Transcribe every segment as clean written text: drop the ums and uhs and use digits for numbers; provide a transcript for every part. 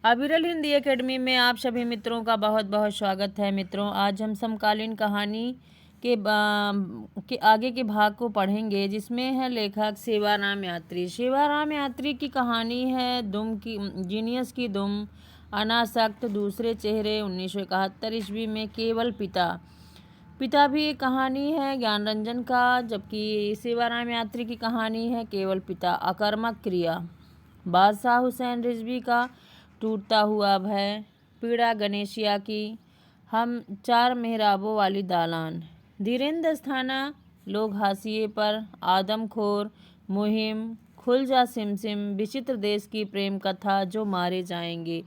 अविरल हिंदी एकेडमी में आप सभी मित्रों का बहुत बहुत स्वागत है। मित्रों, आज हम समकालीन कहानी के आगे के भाग को पढ़ेंगे, जिसमें है लेखक सेवाराम यात्री। सेवाराम यात्री की कहानी है दुम की जीनियस की दुम, अनासक्त, दूसरे चेहरे। 1971 ईस्वी में केवल पिता भी एक कहानी है ज्ञानरंजन का, जबकि सेवाराम यात्री की कहानी है केवल पिता, अकर्मक क्रिया। बादशाह हुसैन रिजवी का टूटता हुआ भय, पीड़ा गणेशिया की, हम चार मेहराबों वाली दालान, धीरेन्द्र अस्थाना, लोग हाशिए पर, आदमखोर, मुहिम, खुल जा सिमसिम, विचित्र देश की प्रेम कथा, जो मारे जाएंगे।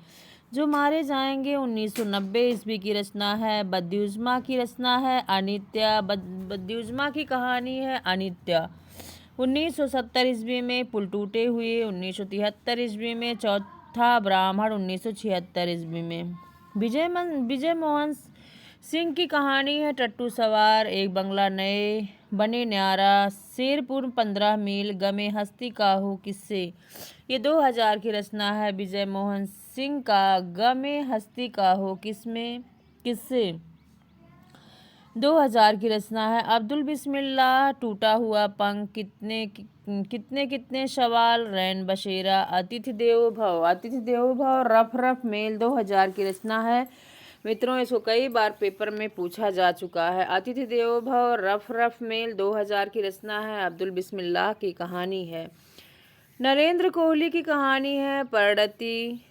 1990 ईस्वी की रचना है। बद्युज्मा की रचना है अनित्या। बद्युज्मा की कहानी है अनित्या। 1970 ईस्वी में पुल टूटे हुए। 1973 ईस्वी में चौथा ब्राह्मण। 1976 ईस्वी में विजय मोहन सिंह की कहानी है टट्टू सवार, एक बंगला नए बने न्यारा, शेरपुर 15 मील, गमे हस्ती काहू किस्से। ये 2000 की रचना है विजय मोहन सिंह का गमे हस्ती काहू किस्से 2000 की रचना है। अब्दुल बिस्मिल्लाह, टूटा हुआ पंख, कितने सवाल, रैन बसेरा, अतिथि देवो भव, रफ रफ मेल। 2000 की रचना है। मित्रों, इसको कई बार पेपर में पूछा जा चुका है। अतिथि देवो भव, रफ रफ मेल 2000 की रचना है। अब्दुल बिस्मिल्लाह की कहानी है। नरेंद्र कोहली की कहानी है परडती।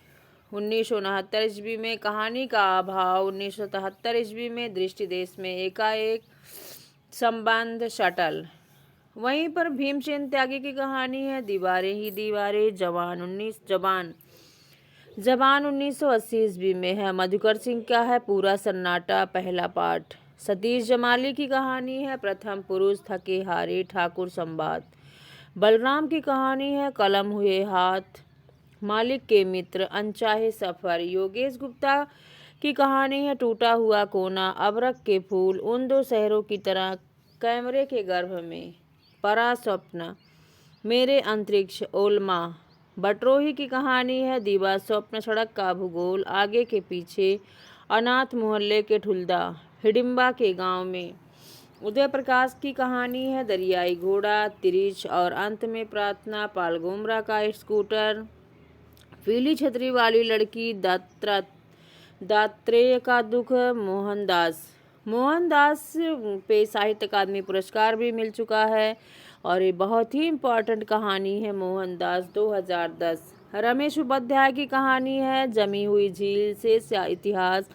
1969 ईस्वी में कहानी का अभाव। 1973 ईस्वी में दृष्टि देश में एकाएक संबंध शटल। वहीं पर भीमसेन त्यागी की कहानी है दीवारें ही दीवारें। जबान 1980 ईस्वी में है। मधुकर सिंह का है पूरा सन्नाटा, पहला पाठ। सतीश जमाली की कहानी है प्रथम पुरुष, थके हारे ठाकुर संवाद। बलराम की कहानी है कलम हुए हाथ, मालिक के मित्र, अनचाहे सफर। योगेश गुप्ता की कहानी है टूटा हुआ कोना, अबरक के फूल, उन दो शहरों की तरह, कैमरे के गर्भ में, परा स्वप्न, मेरे अंतरिक्ष, ओल्मा। बटरोही की कहानी है दीवा स्वप्न, सड़क का भूगोल, आगे के पीछे, अनाथ मोहल्ले के ठुलदा, हिडिम्बा के गांव में। उदय प्रकाश की कहानी है दरियाई घोड़ा, तिरिच और अंत में प्रार्थना, पालगोमरा का स्कूटर, पीली छतरी वाली लड़की, दात्रेय का दुख। मोहनदास पे साहित्य अकादमी पुरस्कार भी मिल चुका है और ये बहुत ही इम्पोर्टेंट कहानी है मोहनदास। 2010 रमेश उपाध्याय की कहानी है जमी हुई झील से इतिहास,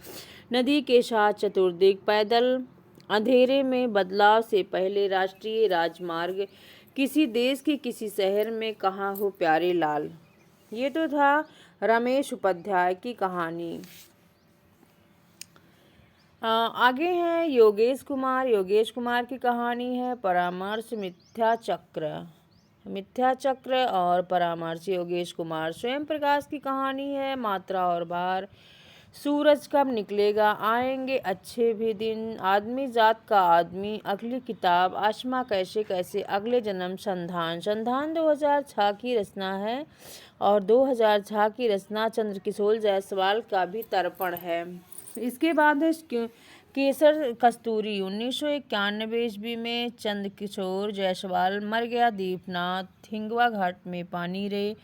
नदी के साथ चतुर्दिक, पैदल अंधेरे में, बदलाव से पहले, राष्ट्रीय राजमार्ग, किसी देश के किसी शहर में, कहाँ हो प्यारे लाल। ये तो था रमेश उपाध्याय की कहानी। आगे हैं योगेश कुमार की कहानी है परामर्श, मिथ्या चक्र और परामर्श। योगेश कुमार। स्वयं प्रकाश की कहानी है मात्रा और भार, सूरज कब निकलेगा, आएंगे अच्छे भी दिन, आदमी जात का आदमी, अगली किताब, आसमां कैसे कैसे, अगले जन्म, संधान 2006 की रचना है और 2006 की रचना चंद्रकिशोर जायसवाल का भी तर्पण है। इसके बाद है केसर कस्तूरी। 1991 ईस्वी में चंद्रकिशोर जायसवाल मर गया दीपनाथ, हिंगवा घाट में पानी रे,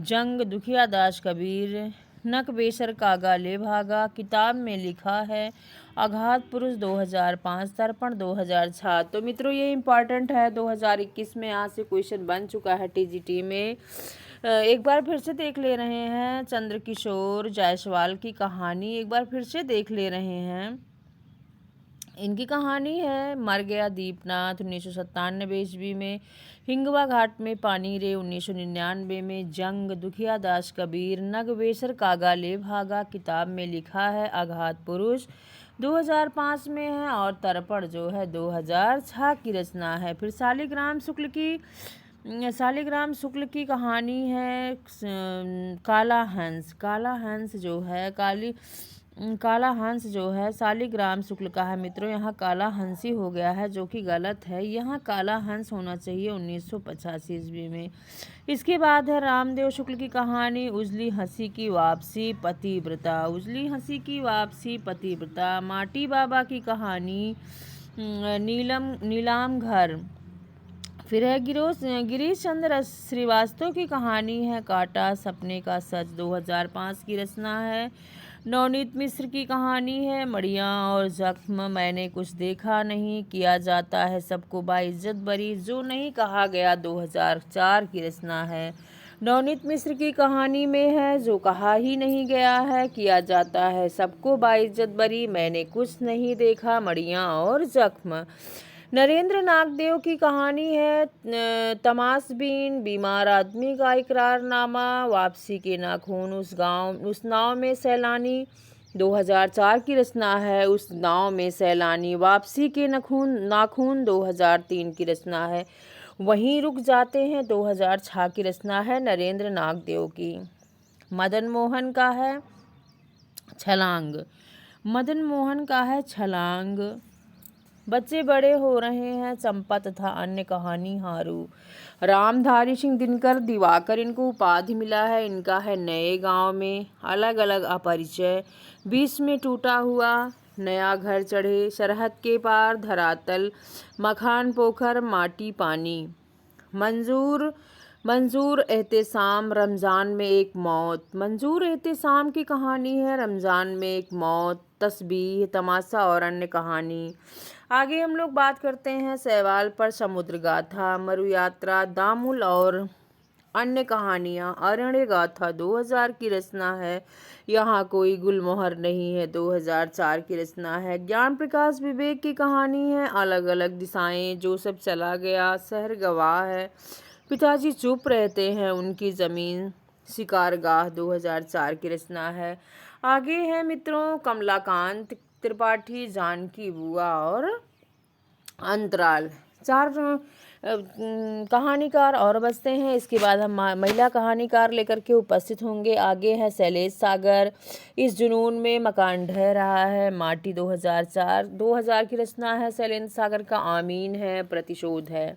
जंग, दुखिया दास कबीर, नक बेसर कागा ले भागा। किताब में लिखा है अघात पुरुष 2005, तर्पण 2006। तो मित्रों, ये इम्पॉर्टेंट है। 2021 में आज से क्वेश्चन बन चुका है टीजीटी में। एक बार फिर से देख ले रहे हैं चंद्रकिशोर जायसवाल की कहानी, एक बार फिर से देख ले रहे हैं। इनकी कहानी है मर गया दीपनाथ 1997 ईस्वी में, हिंगवा घाट में पानी रे 1999 में, जंग, दुखिया दास कबीर, नगवेसर कागा ले भागा। किताब में लिखा है अघात पुरुष 2005 में है और तर्पण जो है 2006 की रचना है। फिर शालिग्राम शुक्ल की कहानी है काला हंस जो है काला हंस जो है शालिग्राम शुक्ल का है मित्रों, यहाँ काला हंसी हो गया है जो कि गलत है। यहाँ काला हंस होना चाहिए 1985 ईस्वी में। इसके बाद है रामदेव शुक्ल की कहानी उजली हंसी की वापसी पतिव्रता। उजली हंसी की वापसी पतिव्रता। माटी बाबा की कहानी नीलाम घर। फिर है गिरीश चंद्र श्रीवास्तव की कहानी है काटा सपने का सच, 2005 की रचना है। नवनीत मिश्र की कहानी है मड़ियाँ और जख्म। मैंने कुछ देखा नहीं, किया जाता है सबको बाइज्जत बरी, जो नहीं कहा गया, 2004 की रचना है। नवनीत मिश्र की कहानी में है जो कहा ही नहीं गया है, किया जाता है सबको बाइज्जत बरी, मैंने कुछ नहीं देखा, मड़ियाँ और जख्म। नरेंद्र नागदेव की कहानी है तमाशबीन, बीमार आदमी का इकरारनामा, वापसी के नाखून, उस नाव में सैलानी, 2004 की रचना है। उस नाव में सैलानी। वापसी के नाखून 2003 की रचना है। वहीं रुक जाते हैं 2006 की रचना है नरेंद्र नागदेव की। मदन मोहन का है छलांग। मदन मोहन का है छलांग। बच्चे बड़े हो रहे हैं चंपा तथा अन्य कहानी हारू। रामधारी सिंह दिनकर दिवाकर इनको उपाधि मिला है। इनका है नए गांव में, अलग अलग अपरिचय, बीच में टूटा हुआ, नया घर चढ़े, सरहद के पार, धरातल, मखान पोखर, माटी पानी। मंजूर एहतेसाम, रमज़ान में एक मौत। मंजूर एहतेसाम की कहानी है रमज़ान में एक मौत, तस्बीह, तमाशा और अन्य कहानी। आगे हम लोग बात करते हैं सैवाल पर, समुद्र गाथा, मरु यात्रा, दामुल और अन्य कहानियाँ। अरण्य गाथा 2000 की रचना है। यहाँ कोई गुलमोहर नहीं है, 2004 की रचना है। ज्ञान प्रकाश विवेक की कहानी है अलग अलग दिशाएं, जो सब चला गया, शहर गवाह है, पिताजी चुप रहते हैं, उनकी ज़मीन, शिकारगाह, 2004 की रचना है। आगे है मित्रों कमलाकांत त्रिपाठी, जानकी बुआ और अंतराल। 4 कहानीकार और बचते हैं। इसके बाद हम महिला कहानीकार लेकर के उपस्थित होंगे। आगे है शैलेश सागर, इस जुनून में मकान ढह रहा है, माटी, 2004 की रचना है शैलेश सागर का। आमीन है, प्रतिशोध है।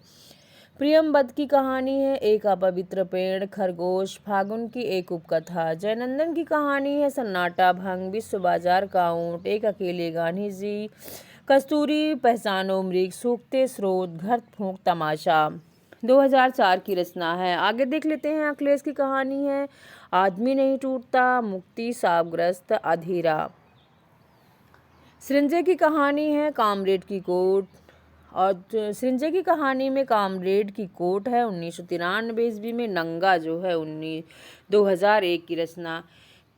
प्रियमवद की कहानी है एक अपवित्र पेड़, खरगोश, फागुन की एक उपकथा। जयनंदन की कहानी है सन्नाटा भंग, विश्व बाजार का ऊंट, एक अकेले गांधी जी, कस्तूरी, पहचानो मृग, सूखते स्रोत, घर फूंक तमाशा, 2004 की रचना है। आगे देख लेते हैं अखिलेश की कहानी है आदमी नहीं टूटता, मुक्ति, शापग्रस्त, अधीरा। सृंजय की कहानी है कामरेड की कोट, और सृंजय की कहानी में कामरेड की कोट है 1993 ईस्वी में। नंगा जो है 2001 की रचना।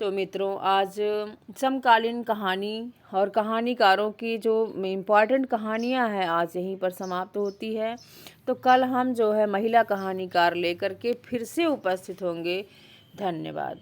तो मित्रों आज समकालीन कहानी और कहानीकारों की जो इम्पॉर्टेंट कहानियां हैं आज यहीं पर समाप्त होती है। तो कल हम जो है महिला कहानीकार लेकर के फिर से उपस्थित होंगे। धन्यवाद।